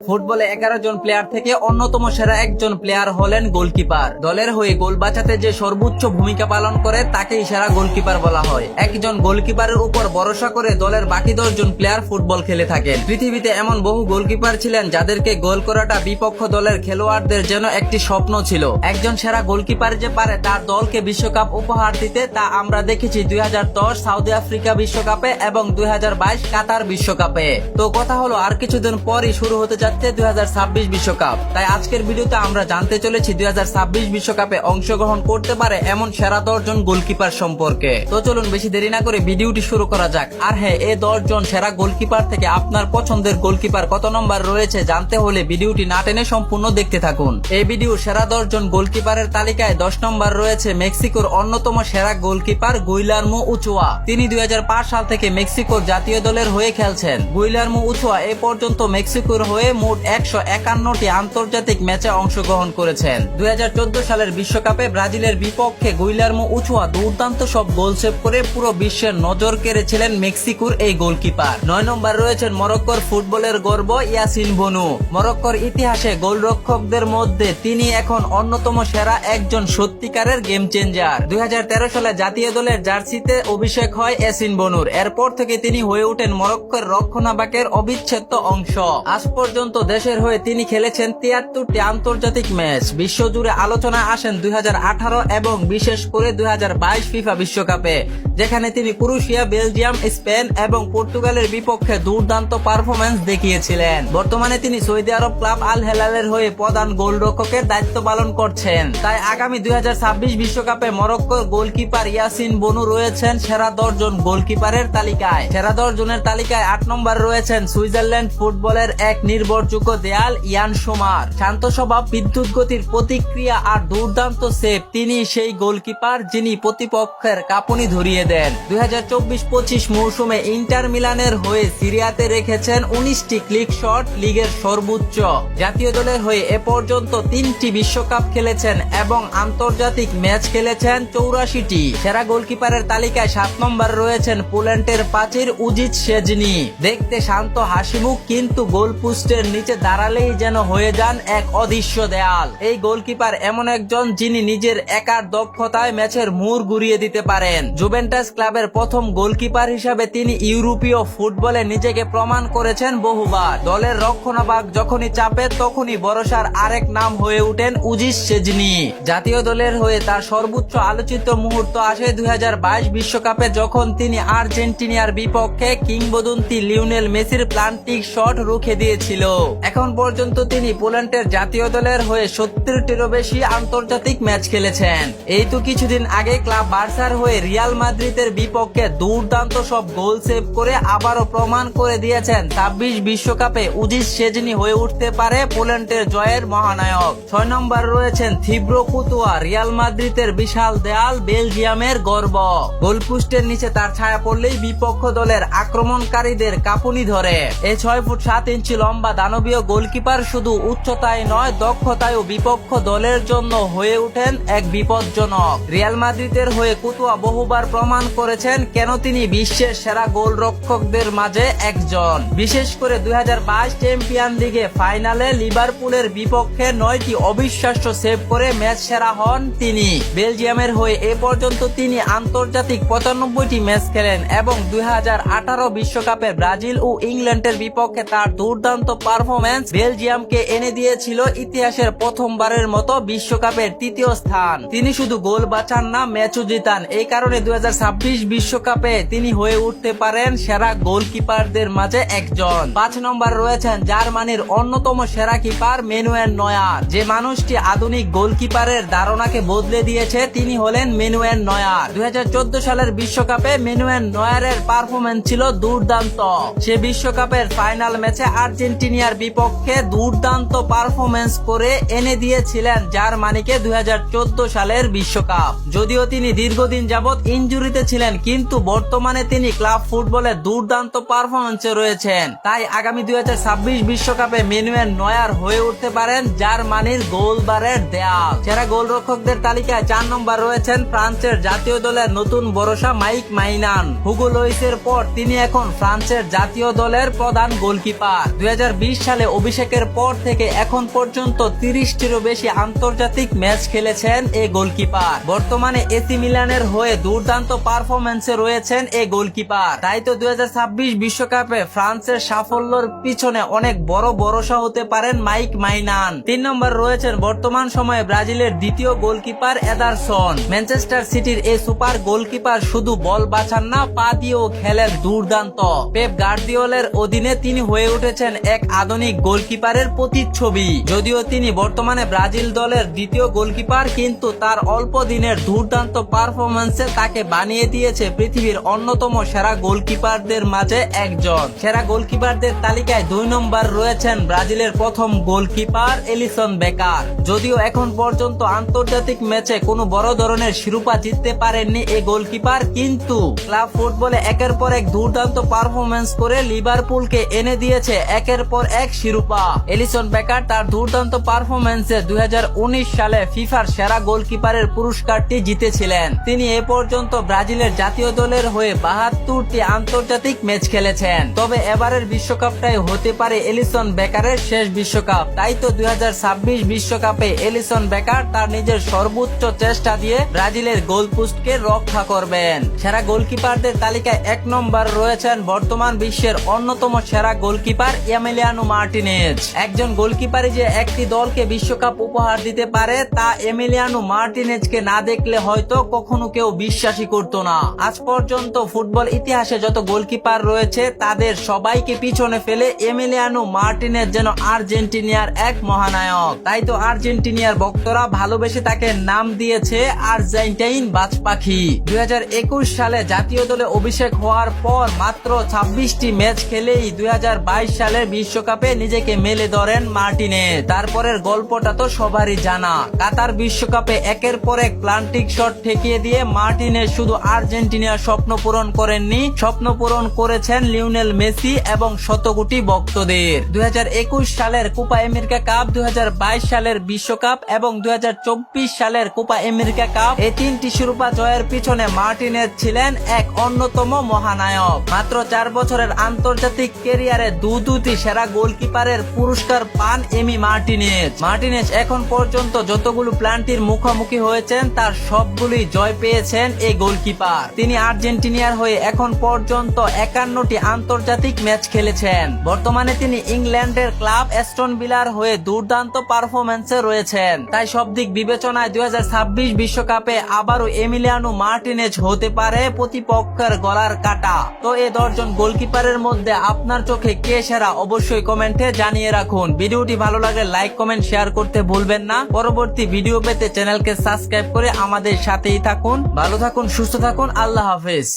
ফুটবলে 11 জন প্লেয়ার থেকে অন্যতম সেরা একজন প্লেয়ার হলেন গোলকিপার। দলের হয়ে গোল বাঁচাতে যে সর্বোচ্চ ভূমিকা পালন করে তাকেই সেরা গোলকিপার বলা হয়। একজন গোলকিপারের উপর ভরসা করে দলের বাকি 10 জন প্লেয়ার ফুটবল খেলে থাকেন। পৃথিবীতে এমন বহু গোলকিপার ছিলেন যাদেরকে গোল করাটা বিপক্ষ দলের খেলোয়াড়দের যেন একটি স্বপ্ন ছিল। একজন সেরা গোলকিপার যে পারে তার দলকে বিশ্বকাপ উপহার দিতে তা আমরা দেখেছি 2010 সাউদি আফ্রিকা বিশ্বকাপে এবং 2022 কাতার বিশ্বকাপে। তো কথা হলো আর কিছুদিন পরই শুরু হতে যাচ্ছে 2026 বিশ্বকাপ। তাই আজকের ভিডিওতে আমরা জানতে চলেছি 2026 বিশ্বকাপে অংশগ্রহণ করতে পারে এমন সেরা 10 জন গোলকিপার সম্পর্কে। তো চলুন বেশি দেরি না করে ভিডিওটি শুরু করা যাক। আর হ্যাঁ, এই 10 জন সেরা গোলকিপার থেকে আপনার পছন্দের গোলকিপার কত নম্বর রয়েছে জানতে হলে ভিডিওটি না টেনে সম্পূর্ণ দেখতে থাকুন। এই ভিডিও সেরা 10 জন গোলকিপারের তালিকায় 10 নম্বর রয়েছে মেক্সিকোর অন্যতম সেরা গোলকিপার গুইলার্মো উচোয়া। তিনি 2005 সাল থেকে মেক্সিকোর জাতীয় দলের হয়ে খেলছেন। গুইলার্মো উচোয়া এ পর্যন্ত মেক্সিকোর হয়ে মোট 151টি আন্তর্জাতিক ম্যাচে অংশগ্রহণ করেছেন। 2014 সালের বিশ্বকাপে ব্রাজিলের বিপক্ষে গুইলার্মো উচোয়া দুর্দান্ত সব গোল সেভ করে পুরো বিশ্বের নজর কেড়েছিলেন মেক্সিকোর এই গোলকিপার। 9 নম্বর রয়েছেন মরক্কোর ফুটবলের গর্ব ইয়াসিন বনু। মরক্কোর ইতিহাসে গোলরক্ষকদের মধ্যে তিনি এখন অন্যতম সেরা একজন সত্যিকারের গেম চেঞ্জার। 2013 সালে জাতীয় দলের জার্সিতে অভিষেক হয় ইয়াসিন বনুর। এরপর থেকে তিনি হয়ে ওঠেন মরক্কোর রক্ষণভাগের অবিচ্ছেদ্য অংশ। আজ পর্যন্ত দেশের হয়ে তিনি খেলেছেন 73টি আন্তর্জাতিক ম্যাচ। বিশ্বজুড়ে আলোচনায় আসেন 2018 এবং বিশেষ করে 2022 ফিফা বিশ্বকাপে, যেখানে তিনি ক্রোয়েশিয়া, বেলজিয়াম, স্পেন এবং পর্তুগালের বিপক্ষে দুর্দান্ত পারফরম্যান্স দেখিয়েছিলেন। বর্তমানে তিনি সৌদি আরব ক্লাব আল হেলালের হয়ে প্রধান গোলরক্ষকের দায়িত্ব পালন করছেন। তাই আগামী 2026 বিশ্বকাপে মরক্কোর গোলকিপার ইয়াসিন বনু রয়েছেন সেরা 10 জন গোলকিপারের তালিকায়। সেরা 10 জনের তালিকায় 8 নম্বর রয়েছেন সুইজারল্যান্ড ফুটবলের এক নির্ভরযোগ্য দেয়াল ইয়ান সোমার। শান্ত স্বভাব, বিদ্যুৎ গতির প্রতিক্রিয়া আর দুর্দান্ত সেভ, তিনি সেই গোলকিপার যিনি প্রতিপক্ষের কাঁপুনি ধরিয়ে দেন। 2024-25 মৌসুমে ইন্টার মিলানের হয়ে সিরিয়াতে রেখেছেন 19টি ক্লিক শট, লিগের সর্বোচ্চ। জাতীয় দলের হয়ে এ পর্যন্ত 3টি বিশ্বকাপ খেলেছেন এবং আন্তর্জাতিক ম্যাচ খেলেছেন 84টি। সেরা গোলকিপারের তালিকায় 7 নম্বর রয়েছেন পোল্যান্ডের প্রাচীর উজিচ শেজনি। দেখতে শান্ত, হাসিমুখ, কিন্তু গোল পোস্টের নিচে দাঁড়ালেই যেন হয়ে যান এক অদৃশ্য দেয়াল। এই গোলকিপার এমন একজন যিনি নিজের একার দক্ষতায় ম্যাচের মোড় ঘুরিয়ে দিতে পারেন। জুভেন্টাস ক্লাবের প্রথম গোলকিপার হিসাবে তিনি ইউরোপীয় ফুটবলে নিজেকে প্রমাণ করেছেন বহুবার। দলের রক্ষণভাগ যখনই চাপে তখনই ভরসার আরেক নাম হয়ে ওঠেন উজিচ শেজনি। জাতীয় দলের হয়ে তার সর্বোচ্চ আলোচিত মুহূর্ত আসে 2022 বিশ্বকাপে, যখন তিনি আর্জেন্টিনার বিপক্ষে কিংবদন্তি লিওনেল মেসির প্লান্টিক শট রুখে দিয়েছিল। এখন পর্যন্ত তিনি পোল্যান্ডের জাতীয় দলের হয়ে 70টিরও বেশি আন্তর্জাতিক ম্যাচ খেলেছেন। এই তো কিছুদিন আগে ক্লাব বার্সার হয়ে রিয়াল মাদ্রিদের বিপক্ষে দুর্দান্ত সব গোল সেভ করে আবারও প্রমাণ করে দিয়েছেন 26 বিশ্বকাপে উজিচ শেজনি হয়ে উঠতে পারে পোল্যান্ডের জয়ের মহানায়ক। 6 নম্বর রয়েছেন থিব্রো কুতুয়া। রিয়াল মাদ্রিদের বিশাল দেয়াল, বেলজিয়ামের গর্ব। গোলপোস্টের নিচে তার ছায়া পড়লেই বিপক্ষ দলের আক্রমণকারীদের কাঁপুনি ধরে। এই 6 ফুট 7 ইঞ্চি লম্বা দানবীয় গোলকিপার শুধু উচ্চতায় নয়, দক্ষতায়ও বিপক্ষ দলের জন্য হয়ে ওঠেন এক বিপজ্জনক। রিয়াল মাদ্রিদের হয়ে কুতুয়া বহুবার প্রমাণ করেছেন কেন তিনি বিশ্বের সেরা গোলরক্ষকদের মাঝে একজন। বিশেষ করে 2022 চ্যাম্পিয়ন লিগে ফাইনালে লিভারপুলের বিপক্ষে 9টি অবিশ্বাস্য সেভ করে ম্যাচ সেরা হন তিনি। বেলজিয়ামের হয়ে এ পর্যন্ত তিনি আন্তর্জাতিক 95টি ম্যাচ খেলেন এবং 2018 বিশ্বকাপে ব্রাজিল ও ইংল্যান্ডের বিপক্ষে তার দুর্দান্ত পারফরম্যান্স বেলজিয়ামকে এনে দিয়েছিল ইতিহাসের প্রথমবারের মতো বিশ্বকাপের 3য় স্থান। তিনি শুধু গোল বাঁচান না, ম্যাচও জিতান। এই কারণে 2026 বিশ্বকাপে তিনি হয়ে উঠতে পারেন সেরা গোলকিপারদের মাঝে একজন। 5 নম্বর রয়েছেন জার্মানির অন্যতম সেরা কিপার ম্যানুয়েল নয়ার। যে মানুষটি আধুনিক গোলকিপারের ধারণাকে বদলে দিয়েছে তিনি হলেন ম্যানুয়েল নয়ার। 2014 সালের বিশ্বকাপে ম্যানুয়েল নয়ারের পারফরম্যান্স ছিল দুর্দান্ত। সে বিশ্বকাপের ফাইনাল ম্যাচে আর্জেন্টিনার বিপক্ষে দুর্দান্ত পারফরম্যান্স করে এনে দিয়েছিলেন জার্মানিকে 2014 সালের বিশ্বকাপ। যদিও তিনি দীর্ঘদিন যাবৎ ইনজুরিতে ছিলেন, কিন্তু বর্তমানে তিনি ক্লাব ফুটবলে দুর্দান্ত পারফরম্যান্সে রয়েছেন। তাই আগামী 2026 বিশ্বকাপে ম্যানুয়েল নয়ার হয়ে উঠতে পারেন জার্মানির গোলবারের দেয়াল। সেরা গোলরক্ষকদের তালিকায় 4 নম্বর রয়েছেন ফ্রান্সের জাতীয় দলের নতুন ভরসা মাইক মাইনান। হুগো লরিসের পর তিনি এখন ফ্রান্সের জাতীয় দলের প্রধান গোলকিপার। 2020 সালে অভিষেকের পর থেকে এখন পর্যন্ত 30টিরও বেশি আন্তর্জাতিক ম্যাচ খেলেছেন এই গোলকিপার। বর্তমানে এসি মিলানের হয়ে দুর্দান্ত পারফরম্যান্সে রয়েছেন এই গোলকিপার। তাই তো 2026 বিশ্বকাপে ফ্রান্সের সাফল্যের পিছনে অনেক বড় ভরসা হতে পারেন মাইক মাইনান। 3 নম্বর রয়েছেন বর্তমান সময়ে ব্রাজিলের দ্বিতীয় গোলকিপার এদারসন। ম্যানচেস্টার সিটির এই সুপার গোলকিপার শুধু বল বাঁচান না, পা দিয়েও খেলেন দুর্দান্ত। পেপ গার্দিওলার অধীনে তিনি হয়ে উঠেছেন এক আধুনিক গোলকিপারের প্রতিচ্ছবি। যদিও তিনি বর্তমানে ব্রাজিল দলের দ্বিতীয় গোলকিপার, কিন্তু তার অল্প দিনের দুর্দান্ত পারফরম্যান্সে তাকে বানিয়ে দিয়েছে পৃথিবীর অন্যতম সেরা গোলকিপারদের মাঝে একজন। সেরা গোলকিপারদের তালিকায় 2 নম্বর রয়েছেন ব্রাজিলের প্রথম গোলকিপার এলিসন বেকার। যদিও এখন পর্যন্ত আন্তর্জাতিক ম্যাচে কোনো বড় ধরনের শিরোপা জিততে পারেননি এই গোলকিপার, কিন্তু ক্লাব ফুটবলে একের পর এক দুর্দান্ত পারফরম্যান্স করে লিভারপুলকে এনে দিয়েছে একের পর এক শিরোপা। এলিসন বেকার তার দুর্দান্ত পারফরম্যান্সে 2019 সালে ফিফার সেরা গোলকিপারের পুরস্কারটি জিতেছিলেন। তিনি এ পর্যন্ত ব্রাজিলের জাতীয় দলের হয়ে 72টি আন্তর্জাতিক ম্যাচ খেলেছেন। তবে এবারের বিশ্বকাপটাই হতে পারে এলিসন বেকারের শেষ বিশ্বকাপ। তাই তো 2026 বিশ্বকাপে এলিসন বেকার তার নিজের সর্বোচ্চ চেষ্টা দিয়ে ব্রাজিলের গোলপোস্টকে রক্ষা করবেন। সেরা গোলকিপারদের তালিকায় 1 নম্বর রয়েছেন বর্তমান বিশ্বের অন্যতম সেরা গোলকিপার এমিলিয়ানো মার্টিনেজ। একজন গোলকিপারই যে একটি দলকে বিশ্বকাপ উপহার দিতে পারে তা এমিলিয়ানো মার্টিনেজকে না দেখলে হয়তো কখনো কেউ বিশ্বাসই করতো না। আজ পর্যন্ত ফুটবল ইতিহাসে যত গোলকিপার রয়েছে তাদের সবাইকে পিছনে ফেলে এমিলিয়ানো মার্টিনেজ যেন আর্জেন্টিনার এক মহানায়ক। তাই তো আর্জেন্টিনার ভক্তরা ভালোবেসে তাকে নাম দিয়েছে আর্জেন্টাইন বাজ পাখি। 2021 সালে জাতীয় দলে অভিষেক হওয়ার পর মাত্র 26টি ম্যাচ খেলেই 2022 সালের বিশ্বকাপে নিজেকে মেলে ধরেন মার্টিনেজ। তারপরের গল্পটা তো সবারই জানা। কাতার বিশ্বকাপে একের পর এক প্লান্টিক শট ঠেকিয়ে দিয়ে মার্টিনেজ শুধু আর্জেন্টিনার স্বপ্ন পূরণ করেননি, স্বপ্ন পূরণ করেছেন লিওনেল মেসি এবং শত কোটি ভক্তদের। 2021 সালের কোপা আমেরিকা কাপ, 2022 সালের বিশ্বকাপ এবং 2024 সালের কোপা আমেরিকা কাপ, এই 3টি শিরোপা জয়ের পিছনে মার্টিনেজ ছিলেন এক অন্যতম মহানায়ক। মাত্র 4 বছরের আন্তর্জাতিক ক্যারিয়ারে দুটি সেরা গোলকিপারের পুরস্কার পান এমি মার্টিনেজ। মার্টিনেজ এখন পর্যন্ত যতগুলো প্লান্টির মুখোমুখি হয়েছেন তার সবগুলি জয় পেয়েছেন এই গোলকিপার। তিনি আর্জেন্টিনার হয়ে এখন পর্যন্ত 51টি আন্তর্জাতিক ম্যাচ খেলেছেন। বর্তমানে তিনি ইংল্যান্ডের ক্লাব অ্যাস্টন ভিলার হয়ে দুর্দান্ত পারফরম্যান্সে রয়েছেন। তাই সব দিক বিবেচনায় 2026 বিশ্বকাপে আবারও এমিলিয়ানো মার্টিনেজ হতে পারে প্রতিপক্ষের গলার কাটা। তো এই 10 জন গোলকিপারের মধ্যে আপনার চোখে কে সেরা অবশ্যই কমেন্টে জানিয়ে রাখুন। ভিডিওটি ভালো লাগলে লাইক, কমেন্ট, শেয়ার করতে ভুলবেন না। পরবর্তী ভিডিও পেতে চ্যানেলকে সাবস্ক্রাইব করে আমাদের সাথেই থাকুন। ভালো থাকুন, সুস্থ থাকুন, আল্লাহ হাফেজ।